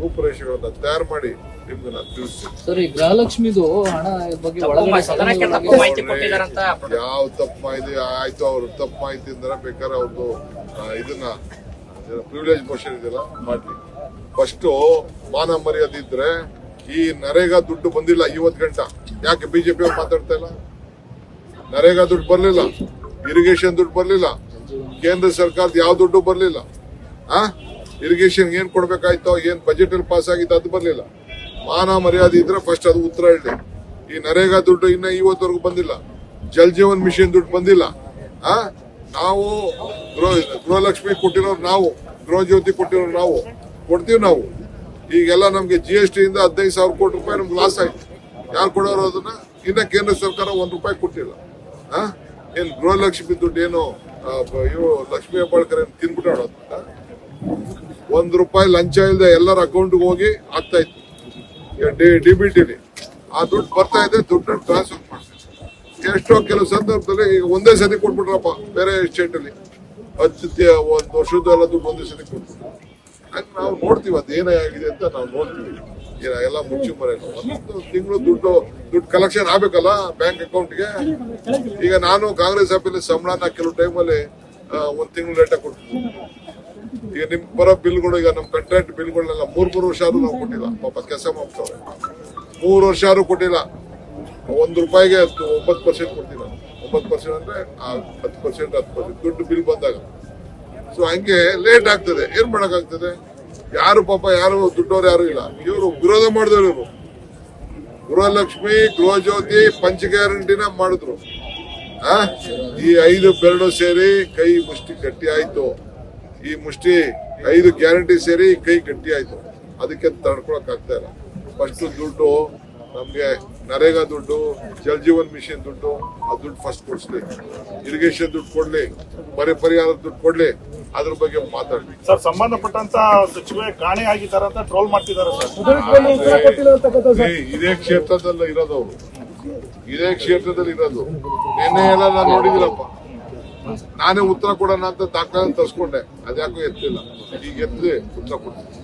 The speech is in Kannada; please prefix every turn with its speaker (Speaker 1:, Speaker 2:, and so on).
Speaker 1: ರೂಪುರೇಷೆಗಳನ್ನ ತಯಾರು ಮಾಡಿ ನಿಮ್ಗೆ ನಾನು ತಿಳಿಸ್ತೀನಿ.
Speaker 2: ಸರ್, ಈ ಗೃಹಲಕ್ಷ್ಮಿದು ಹಣ ಬಗ್ಗೆ
Speaker 1: ಯಾವ ತಪ್ಪು ಮಾಹಿತಿ ಆಯ್ತು, ಅವ್ರು ತಪ್ಪು ಮಾಹಿತಿ ಅಂದ್ರೆ ಬೇಕಾದ್ರೆ ಅವ್ರದ್ದು ಇದನ್ನ ಪ್ರಿವಿಲೇಜ್ ಮೋಷನ್ ಇದೆಯಲ್ಲ ಮಾಡ್ಲಿ. ಫಸ್ಟ್ ಮಾನ ಮರ್ಯಾದೆ ಇದ್ರೆ ಈ ನರೇಗಾ ದುಡ್ಡು ಬಂದಿಲ್ಲ ಇವತ್ತು ಗಂಟ. ಯಾಕೆ ಬಿಜೆಪಿ ಅವ್ರು ಮಾತಾಡ್ತಾ ಇಲ್ಲ? ನರೇಗಾ ದುಡ್ಡು ಬರ್ಲಿಲ್ಲ, ಇರಿಗೇಷನ್ ದುಡ್ಡು ಬರ್ಲಿಲ್ಲ, ಕೇಂದ್ರ ಸರ್ಕಾರದ ಯಾವ ದುಡ್ಡು ಬರ್ಲಿಲ್ಲ. ಇರಿಗೇಷನ್ ಏನ್ ಕೊಡ್ಬೇಕಾಯ್ತೋ, ಏನ್ ಬಜೆಟ್ ಅಲ್ಲಿ ಪಾಸ್ ಆಗಿತ್ತು ಅದು ಬರ್ಲಿಲ್ಲ. ಮಾನ ಮರ್ಯಾದೆ ಇದ್ರೆ ಫಸ್ಟ್ ಅದು ಉತ್ತರ ಹೇಳಿ. ಈ ನರೇಗಾ ದುಡ್ಡು ಇನ್ನ ಇವತ್ತವರೆಗೂ ಬಂದಿಲ್ಲ. ಜಲ್ ಜೀವನ್ ಮಿಷನ್ ದುಡ್ಡು ಬಂದಿಲ್ಲ. ನಾವು ಗೃಹಲಕ್ಷ್ಮಿ ಕೊಟ್ಟಿರೋರು ನಾವು, ಗೃಹ ಜ್ಯೋತಿ ಕೊಟ್ಟಿರೋರು ನಾವು, ಕೊಡ್ತೀವಿ ನಾವು. ಈಗೆಲ್ಲ ನಮ್ಗೆ GST ಇಂದ 15,000 ಕೋಟಿ ರೂಪಾಯಿ ನಮ್ಗೆ ಲಾಸ್ ಆಯ್ತು. ಯಾರು ಕೊಡೋರು ಅದನ್ನ? ಇನ್ನ ಕೇಂದ್ರ ಸರ್ಕಾರ ₹1 ಕೊಟ್ಟಿಲ್ಲ. ಏನ್ ಗೃಹಲಕ್ಷ್ಮಿ ದುಡ್ಡು ಏನು ಇವರು ಲಕ್ಷ್ಮೀ ಹೆಬ್ಬಾಳ್ಕರ್ ಏನು ತಿನ್ಬಿಟ್ಟಾಡ? ₹1 ಲಂಚ ಇಲ್ಲದೆ ಎಲ್ಲರ ಅಕೌಂಟ್ಗೆ ಹೋಗಿ ಆಗ್ತಾ ಇತ್ತು DBTಲಿ. ಆ ದುಡ್ಡು ಬರ್ತಾ ಇದೆ, ದುಡ್ಡನ್ನು ಟ್ರಾನ್ಸ್ಫರ್ ಮಾಡ್ತಾರೆ. ಎಷ್ಟೋ ಕೆಲವು ಸಂದರ್ಭದಲ್ಲಿ ಈಗ ಒಂದೇ ಸತಿ ಕೊಟ್ಬಿಟ್ರಪ್ಪ ಬೇರೆ ಸ್ಟೇಟ್ ಅಲ್ಲಿ, 1 ವರ್ಷದೆಲ್ಲ ದುಡ್ಡು ಒಂದೇ ಸತಿ ಕೊಟ್ಬಿಟ್ರು. ಹಂಗೆ ನಾವು ನೋಡ್ತೀವಿ ಅದೇನೇ ಆಗಿದೆ ಅಂತ ನಾವು ನೋಡ್ತೀವಿ. ಎಲ್ಲ ಮುಚ್ಚು ಮರೆಯಲ್ಲ. ಒಂದು ತಿಂಗಳು ದುಡ್ಡು ಕಲೆಕ್ಷನ್ ಆಗ್ಬೇಕಲ್ಲ ಬ್ಯಾಂಕ್ ಅಕೌಂಟ್ಗೆ. ಈಗ ನಾನು ಕಾಂಗ್ರೆಸ್ ಆಫೀಸಲ್ಲಿ ಸಂಬಳನ ಕೆಲವು ಟೈಮಲ್ಲಿ 1 ತಿಂಗಳು ಲೇಟಾಗಿ ಕೊಡ್ತೀವಿ. ಈಗ ನಿಮ್ ಬರೋ ಬಿಲ್ಗಳು, ಈಗ ನಮ್ ಕಾಂಟ್ರಾಕ್ಟ್ ಬಿಲ್ಗಳನ್ನೆಲ್ಲ 3 ವರ್ಷ ಆದ್ರೂ ನಾವು ಕೊಟ್ಟಿಲ್ಲ. ಪಾಪ ಕೆಲಸ ಮಾಡ್ತಾರೆ, 3 ವರ್ಷ ಆದ್ರೂ ಕೊಟ್ಟಿಲ್ಲ. ₹1ಗೆ 9% ಕೊಡ್ತೀವಿ. 9% ಅಂದ್ರೆ 10% ದುಡ್ಡು ಬಿಲ್ ಬಂದಾಗ. ಸೊ ಹಂಗೆ ಲೇಟ್ ಆಗ್ತದೆ. ಏನ್ ಮಾಡಕ್ಕಾಗ್ತದೆ? ಯಾರು ಪಾಪ ಯಾರು ದುಡ್ಡವ್ರು ಯಾರು ಇಲ್ಲ. ಇವರು ವಿರೋಧ ಮಾಡಿದವರು ಇವರು. ಗೃಹಲಕ್ಷ್ಮಿ, ಗೃಹ ಜ್ಯೋತಿ, ಪಂಚ ಗ್ಯಾರಂಟಿನ ಮಾಡಿದ್ರು. ಈ 5 ಬೆರಳು ಸೇರಿ ಕೈ ಮುಷ್ಟಿ ಗಟ್ಟಿ ಆಯ್ತು. ಈ ಮುಷ್ಟಿ 5 ಗ್ಯಾರಂಟಿ ಸೇರಿ ಕೈ ಗಟ್ಟಿ ಆಯ್ತು. ಅದಕ್ಕೆ ತಡ್ಕೊಳಕ್ ಆಗ್ತಾ ಇಲ್ಲ. ಫಸ್ಟ್ ದುಡ್ಡು ನಮ್ಗೆ ನರೇಗಾ ದುಡ್ಡು, ಜಲ್ ಜೀವನ್ ಮಿಷನ್ ದುಡ್ಡು, ಆ ದುಡ್ಡು ಫಸ್ಟ್ ಕೊಡ್ಸ್ಲಿ. ಇರಿಗೇಷನ್ ದುಡ್ಡು ಕೊಡ್ಲಿ, ಪರಿಹಾರದ ದುಡ್ಡು ಕೊಡ್ಲಿ. ಅದ್ರ ಬಗ್ಗೆ ಮಾತಾಡ್ಲಿ.
Speaker 3: ಸರ್, ಸಂಬಂಧಪಟ್ಟಂತ ಸಚಿವೆ ಕಾಣೆ ಆಗಿದ್ದಾರೆ ಅಂತ ಟ್ರೋಲ್ ಮಾಡ್ತಿದ್ದಾರೆ ಸರ್.
Speaker 1: ಇದೇ ಕ್ಷೇತ್ರದಲ್ಲಿ ಇರೋದು ಅವರು, ಇದೇ ಕ್ಷೇತ್ರದಲ್ಲಿ ಇರೋದು. ನಿನ್ನೆ ಎಲ್ಲ ನಾನು ನೋಡಿದಿರಪ್ಪ. ನಾನೇ ಉತ್ತರ ಕೊಡೋಣ ಅಂತ ದಾಖಲೆ ತರಿಸ್ಕೊಂಡೆ, ಅದ್ಯಾಕೋ ಎತ್ತಿಲ್ಲ. ಈಗ ಎತ್ತಲಿ ಉತ್ತರ ಕೊಡ್ತೀನಿ.